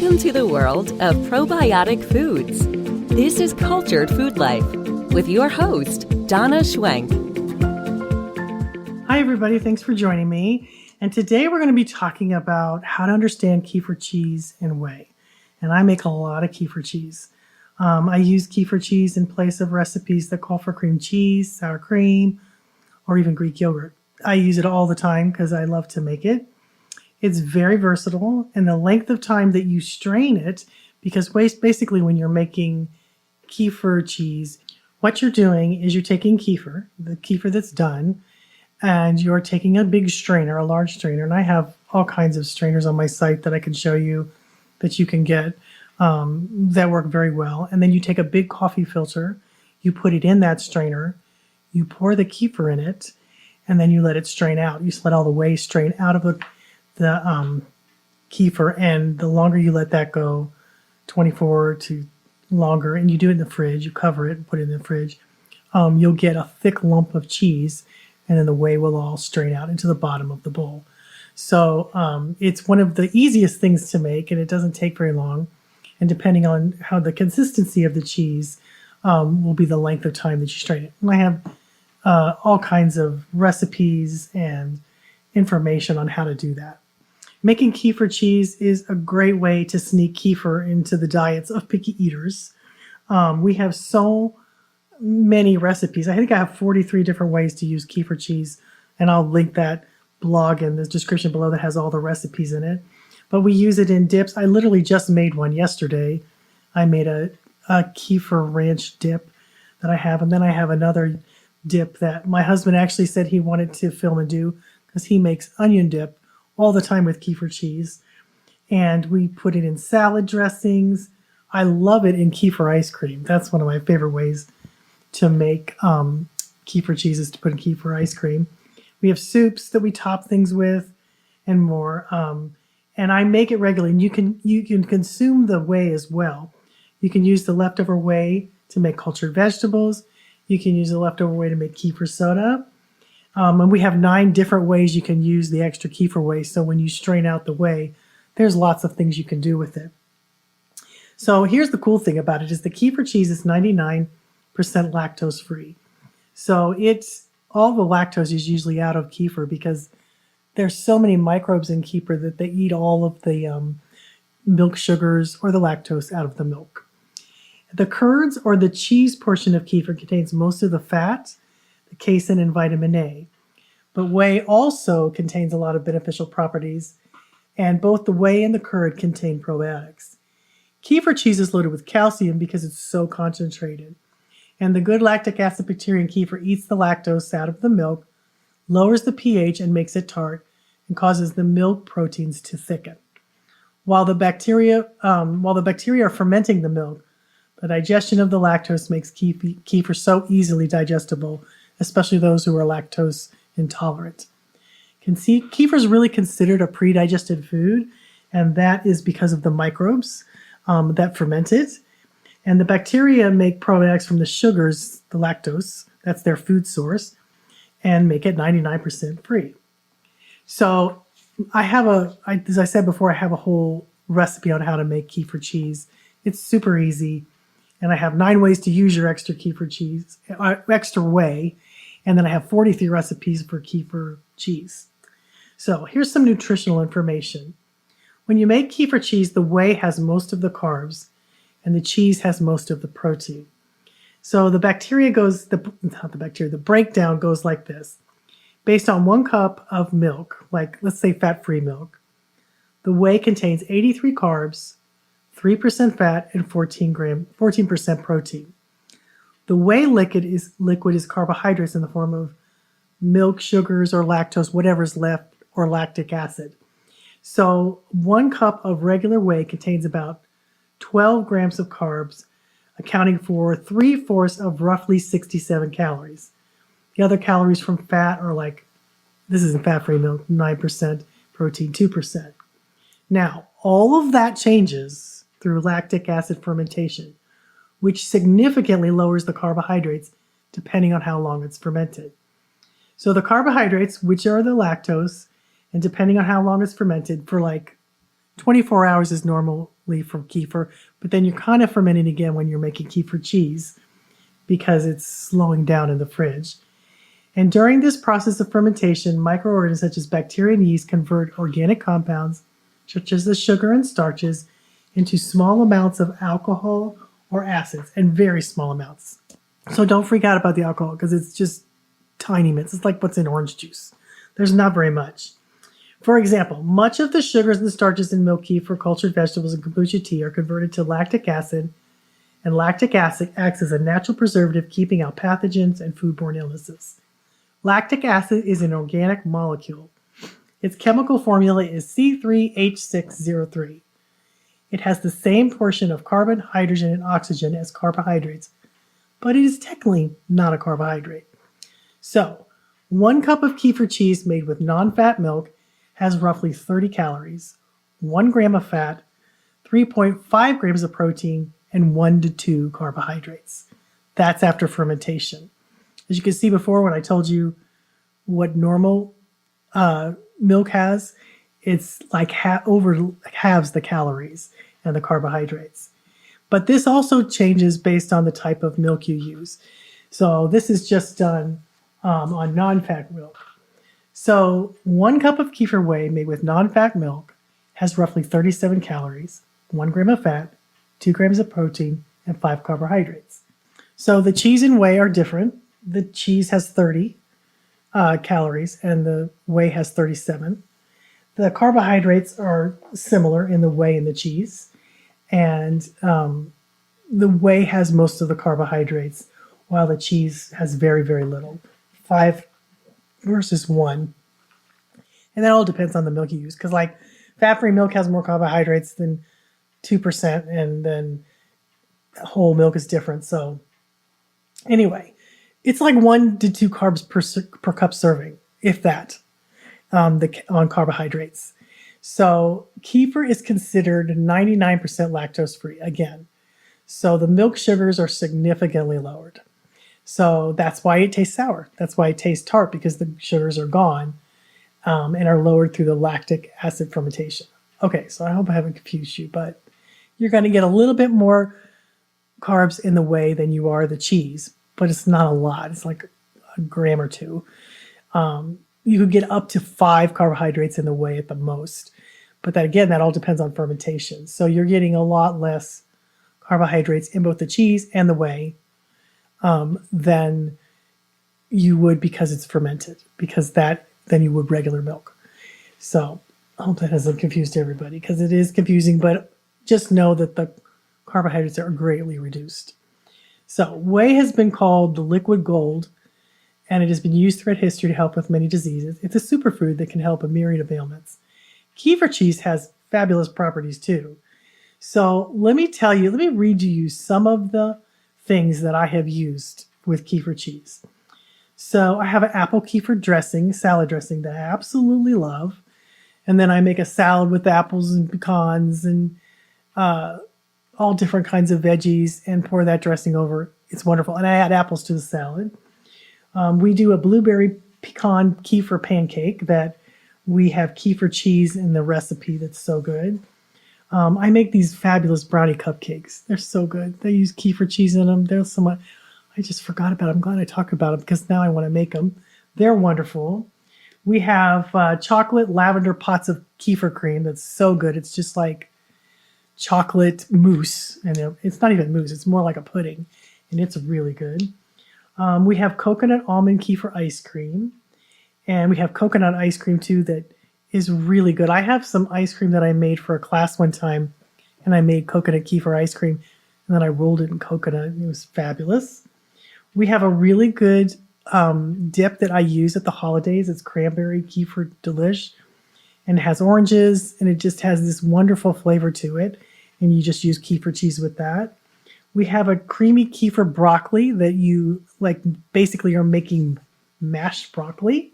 Welcome to the world of probiotic foods. This is Cultured Food Life with your host, Donna Schwenk. Hi, everybody. Thanks for joining me. And today we're going to be talking about how to understand kefir cheese and whey. And I make a lot of kefir cheese. I use kefir cheese in place of recipes that call for cream cheese, sour cream, or even Greek yogurt. I use it all the time because I love to make it. It's very versatile, and the length of time that you strain it, because basically when you're making kefir cheese, what you're doing is you're taking kefir, the kefir that's done, and you're taking a big strainer, a large strainer, and I have all kinds of strainers on my site that I can show you that you can get that work very well. And then you take a big coffee filter, you put it in that strainer, you pour the kefir in it, and then you let it strain out. You just let all the whey strain out of the kefir, and the longer you let that go, 24 to longer, and you do it in the fridge, you cover it and put it in the fridge, you'll get a thick lump of cheese, and then the whey will all strain out into the bottom of the bowl. So it's one of the easiest things to make, and it doesn't take very long. And depending on how the consistency of the cheese will be the length of time that you strain it. And I have all kinds of recipes and information on how to do that. Making kefir cheese is a great way to sneak kefir into the diets of picky eaters. We have so many recipes. I think I have 43 different ways to use kefir cheese, and I'll link that blog in the description below that has all the recipes in it. But we use it in dips. I literally just made one yesterday. I made a kefir ranch dip that I have, and then I have another dip that my husband actually said he wanted to film and do because he makes onion dip all the time with kefir cheese. And we put it in salad dressings. I love it in kefir ice cream. That's one of my favorite ways to make kefir cheese, is to put in kefir ice cream. We have soups that we top things with and more. And I make it regularly. And you can consume the whey as well. You can use the leftover whey to make cultured vegetables. You can use the leftover whey to make kefir soda. And we have 9 different ways you can use the extra kefir whey. So when you strain out the whey, there's lots of things you can do with it. So here's the cool thing about it is the kefir cheese is 99% lactose free. So all the lactose is usually out of kefir because there's so many microbes in kefir that they eat all of the milk sugars or the lactose out of the milk. The curds or the cheese portion of kefir contains most of the fat, the casein, and vitamin A. But whey also contains a lot of beneficial properties, and both the whey and the curd contain probiotics. Kefir cheese is loaded with calcium because it's so concentrated. And the good lactic acid bacteria in kefir eats the lactose out of the milk, lowers the pH and makes it tart, and causes the milk proteins to thicken. While the bacteria are fermenting the milk, the digestion of the lactose makes kefir so easily digestible, especially those who are lactose intolerant. Kefir is really considered a pre-digested food, and that is because of the microbes that ferment it. And the bacteria make probiotics from the sugars, the lactose, that's their food source, and make it 99% free. So as I said before, I have a whole recipe on how to make kefir cheese. It's super easy. And I have 9 ways to use your extra kefir cheese, extra whey. And then I have 43 recipes for kefir cheese. So here's some nutritional information. When you make kefir cheese, the whey has most of the carbs and the cheese has most of the protein. So the breakdown goes like this. Based on 1 cup of milk, like let's say fat-free milk, the whey contains 83 carbs, 3% fat, and 14% protein. The whey liquid is carbohydrates in the form of milk, sugars, or lactose, whatever's left, or lactic acid. So 1 cup of regular whey contains about 12 grams of carbs, accounting for 3/4 of roughly 67 calories. The other calories from fat are this isn't fat-free milk, 9%, protein 2%. Now, all of that changes through lactic acid fermentation, which significantly lowers the carbohydrates depending on how long it's fermented. So the carbohydrates, which are the lactose, and depending on how long it's fermented, for 24 hours is normal leaf from kefir, but then you're kind of fermenting again when you're making kefir cheese because it's slowing down in the fridge. And during this process of fermentation, microorganisms such as bacteria and yeast convert organic compounds, such as the sugar and starches, into small amounts of alcohol or acids, and very small amounts. So don't freak out about the alcohol because it's just tiny bits. It's like what's in orange juice. There's not very much. For example, much of the sugars and starches in milk, kefir, cultured vegetables, and kombucha tea are converted to lactic acid, and lactic acid acts as a natural preservative, keeping out pathogens and foodborne illnesses. Lactic acid is an organic molecule. Its chemical formula is C3H6O3. It has the same portion of carbon, hydrogen, and oxygen as carbohydrates, but it is technically not a carbohydrate. So, 1 cup of kefir cheese made with non-fat milk has roughly 30 calories, 1 gram of fat, 3.5 grams of protein, and 1 to 2 carbohydrates. That's after fermentation. As you can see before when I told you what normal milk has, it's like halves the calories and the carbohydrates. But this also changes based on the type of milk you use. So this is just done on non-fat milk. So 1 cup of kefir whey made with non-fat milk has roughly 37 calories, 1 gram of fat, 2 grams of protein, and 5 carbohydrates. So the cheese and whey are different. The cheese has 30 calories and the whey has 37. The carbohydrates are similar in the whey and the cheese. And the whey has most of the carbohydrates, while the cheese has very, very little. 5 versus 1. And that all depends on the milk you use. Because like fat-free milk has more carbohydrates than 2%, and then whole milk is different. So anyway, it's like 1 to 2 carbs per cup serving, if that, on carbohydrates. So kefir is considered 99% lactose free again. So the milk sugars are significantly lowered. So that's why it tastes sour. That's why it tastes tart, because the sugars are gone and are lowered through the lactic acid fermentation. Okay, so I hope I haven't confused you, but you're going to get a little bit more carbs in the whey than you are the cheese, but it's not a lot. It's like a gram or 2. You could get up to 5 carbohydrates in the whey at the most. But that, again, that all depends on fermentation. So you're getting a lot less carbohydrates in both the cheese and the whey than you would because it's fermented, than you would regular milk. So I hope that hasn't confused everybody, because it is confusing, but just know that the carbohydrates are greatly reduced. So whey has been called the liquid gold, and it has been used throughout history to help with many diseases. It's a superfood that can help a myriad of ailments. Kefir cheese has fabulous properties too. So let me read to you some of the things that I have used with kefir cheese. So I have an apple kefir dressing, salad dressing, that I absolutely love. And then I make a salad with apples and pecans and all different kinds of veggies and pour that dressing over. It's wonderful. And I add apples to the salad. We do a blueberry pecan kefir pancake that we have kefir cheese in the recipe that's so good. I make these fabulous brownie cupcakes. They're so good. They use kefir cheese in them. They're so much. I just forgot about them. I'm glad I talked about them because now I want to make them. They're wonderful. We have chocolate lavender pots of kefir cream that's so good. It's just like chocolate mousse. And it's not even mousse. It's more like a pudding. And it's really good. We have coconut almond kefir ice cream. And we have coconut ice cream too that is really good. I have some ice cream that I made for a class one time. And I made coconut kefir ice cream. And then I rolled it in coconut. And it was fabulous. We have a really good dip that I use at the holidays. It's cranberry kefir delish. And it has oranges. And it just has this wonderful flavor to it. And you just use kefir cheese with that. We have a creamy kefir broccoli that you basically are making mashed broccoli.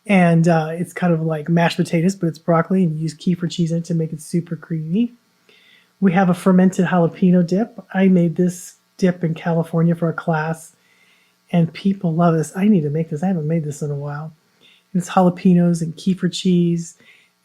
And it's kind of like mashed potatoes, but it's broccoli, and you use kefir cheese in it to make it super creamy. We have a fermented jalapeno dip. I made this dip in California for a class, and people love this. I need to make this. I haven't made this in a while. It's jalapenos and kefir cheese,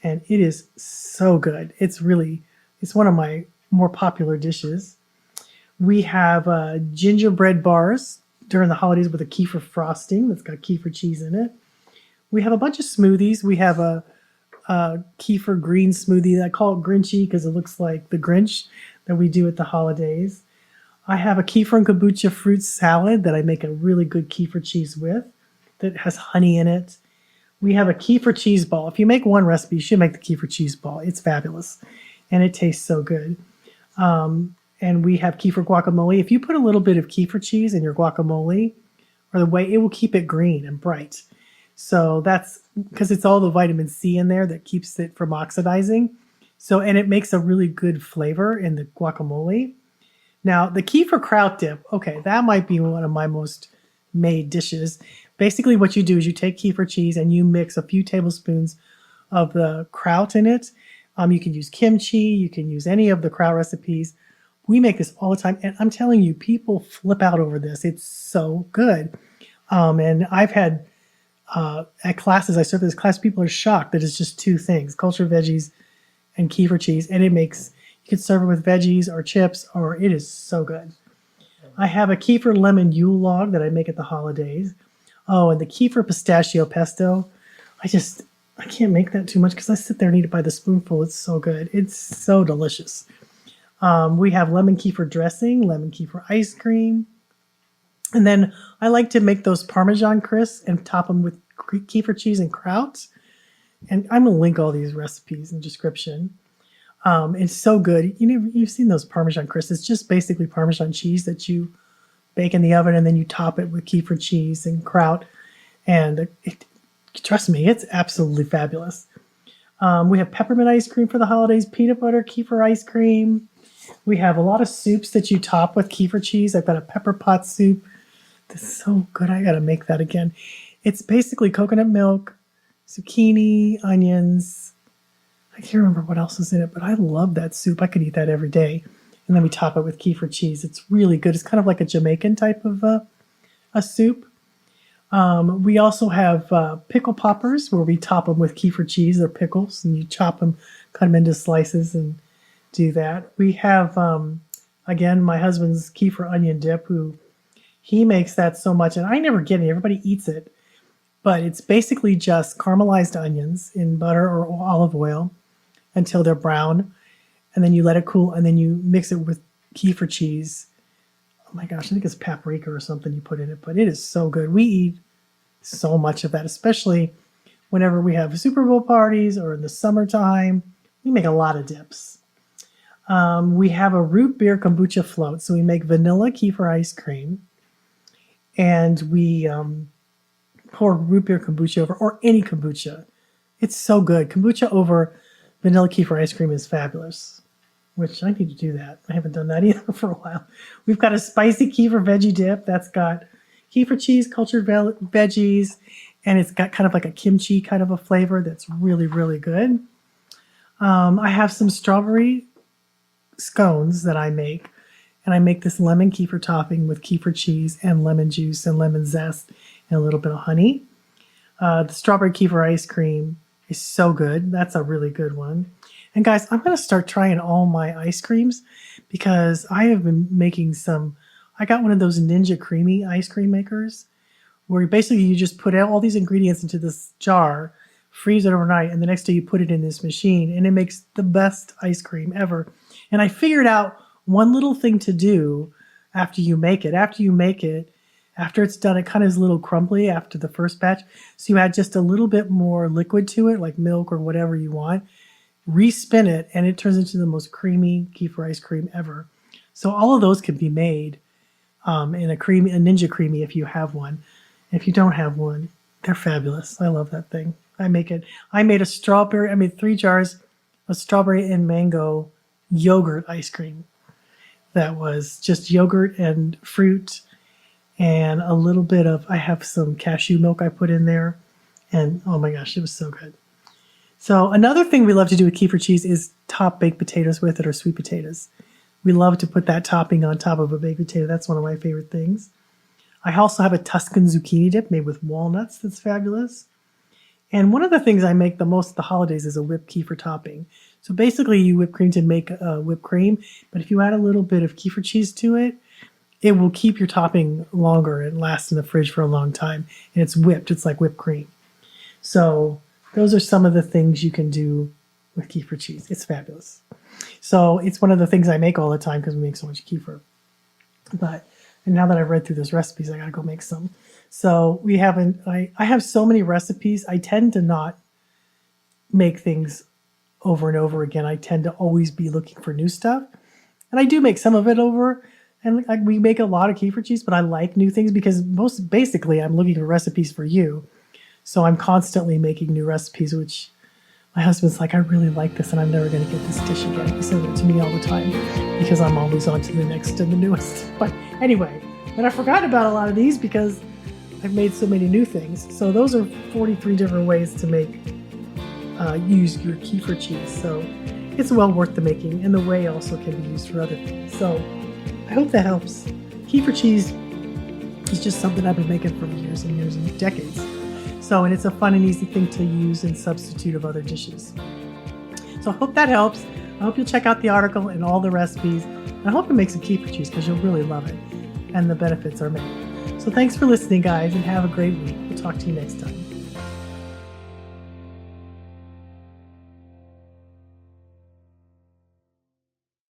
and it is so good. It's one of my more popular dishes. We have gingerbread bars during the holidays with a kefir frosting that's got kefir cheese in it. We have a bunch of smoothies. We have a kefir green smoothie. I call it Grinchy because it looks like the Grinch that we do at the holidays. I have a kefir and kombucha fruit salad that I make a really good kefir cheese with that has honey in it. We have a kefir cheese ball. If you make one recipe, you should make the kefir cheese ball. It's fabulous, and it tastes so good. And we have kefir guacamole. If you put a little bit of kefir cheese in your guacamole, or the way it will keep it green and bright. So that's because it's all the vitamin C in there that keeps it from oxidizing. So, and it makes a really good flavor in the guacamole. Now, the kefir kraut dip, okay, that might be one of my most made dishes. Basically, what you do is you take kefir cheese and you mix a few tablespoons of the kraut in it. You can use kimchi, you can use any of the kraut recipes. We make this all the time, and I'm telling you, people flip out over this. It's so good. And I've had at classes, I serve this class, people are shocked that it's just two things, cultured veggies and kefir cheese, and it makes, you can serve it with veggies or chips, or it is so good. I have a kefir lemon Yule log that I make at the holidays. Oh, and the kefir pistachio pesto. I can't make that too much because I sit there and eat it by the spoonful. It's so good. It's so delicious. We have lemon kefir dressing, lemon kefir ice cream. And then I like to make those Parmesan crisps and top them with kefir cheese and kraut. And I'm going to link all these recipes in the description. It's so good. You've seen those Parmesan crisps. It's just basically Parmesan cheese that you bake in the oven, and then you top it with kefir cheese and kraut. And trust me, it's absolutely fabulous. We have peppermint ice cream for the holidays, peanut butter kefir ice cream. We have a lot of soups that you top with kefir cheese. I've got a pepper pot soup. This is so good. I got to make that again. It's basically coconut milk, zucchini, onions. I can't remember what else is in it, but I love that soup. I could eat that every day. And then we top it with kefir cheese. It's really good. It's kind of like a Jamaican type of a soup. We also have pickle poppers where we top them with kefir cheese or pickles, and you chop them, cut them into slices, and do that. We have, again, my husband's kefir onion dip, who he makes that so much, and I never get it. Everybody eats it, but it's basically just caramelized onions in butter or olive oil until they're brown, and then you let it cool, and then you mix it with kefir cheese. Oh my gosh, I think it's paprika or something you put in it, but it is so good. We eat so much of that, especially whenever we have Super Bowl parties or in the summertime. We make a lot of dips. We have a root beer kombucha float. So we make vanilla kefir ice cream, and we pour root beer kombucha over, or any kombucha. It's so good. Kombucha over vanilla kefir ice cream is fabulous, which I need to do that. I haven't done that either for a while. We've got a spicy kefir veggie dip that's got kefir cheese, cultured veggies, and it's got kind of like a kimchi kind of a flavor that's really, really good. I have some strawberry scones that I make, and I make this lemon kefir topping with kefir cheese and lemon juice and lemon zest and a little bit of honey. The strawberry kefir ice cream is so good. That's a really good one. And guys, I'm going to start trying all my ice creams because I have been making some. I got one of those Ninja Creamy ice cream makers where basically you just put all these ingredients into this jar, freeze it overnight, and the next day you put it in this machine, and it makes the best ice cream ever. And I figured out one little thing to do after you make it. After it's done, it kind of is a little crumbly after the first batch. So you add just a little bit more liquid to it, like milk or whatever you want. Respin it, and it turns into the most creamy kefir ice cream ever. So all of those can be made in a Ninja Creamy if you have one. If you don't have one, they're fabulous. I love that thing. I made 3 jars of strawberry and mango yogurt ice cream. That was just yogurt and fruit and a little bit of, I have some cashew milk I put in there. And oh my gosh, it was so good. So another thing we love to do with kefir cheese is top baked potatoes with it, or sweet potatoes. We love to put that topping on top of a baked potato. That's one of my favorite things. I also have a Tuscan zucchini dip made with walnuts that's fabulous. And one of the things I make the most at the holidays is a whipped kefir topping. So basically you whip cream to make whipped cream, but if you add a little bit of Kefir cheese to it, it will keep your topping longer and last in the fridge for a long time. And it's whipped. It's like whipped cream. So those are some of the things you can do with Kefir cheese. It's fabulous. So it's one of the things I make all the time because we make so much Kefir. And now that I've read through those recipes, I got to go make some. So I have so many recipes. I tend to not make things over and over again. I tend to always be looking for new stuff. And I do make some of it over. And we make a lot of Kefir cheese, but I like new things because basically I'm looking for recipes for you. So I'm constantly making new recipes, which my husband's like, I really like this and I'm never going to get this dish again. He says it to me all the time because I'm always on to the next and the newest. But anyway, and I forgot about a lot of these because I've made so many new things. So those are 43 different ways to use your Kefir cheese. So it's well worth the making, and the whey also can be used for other things. So I hope that helps. Kefir cheese is just something I've been making for years and years and decades. And it's a fun and easy thing to use in substitute of other dishes. So I hope that helps. I hope you'll check out the article and all the recipes. And I hope you make some Kefir cheese because you'll really love it. And the benefits are many. So thanks for listening, guys, and have a great week. We'll talk to you next time.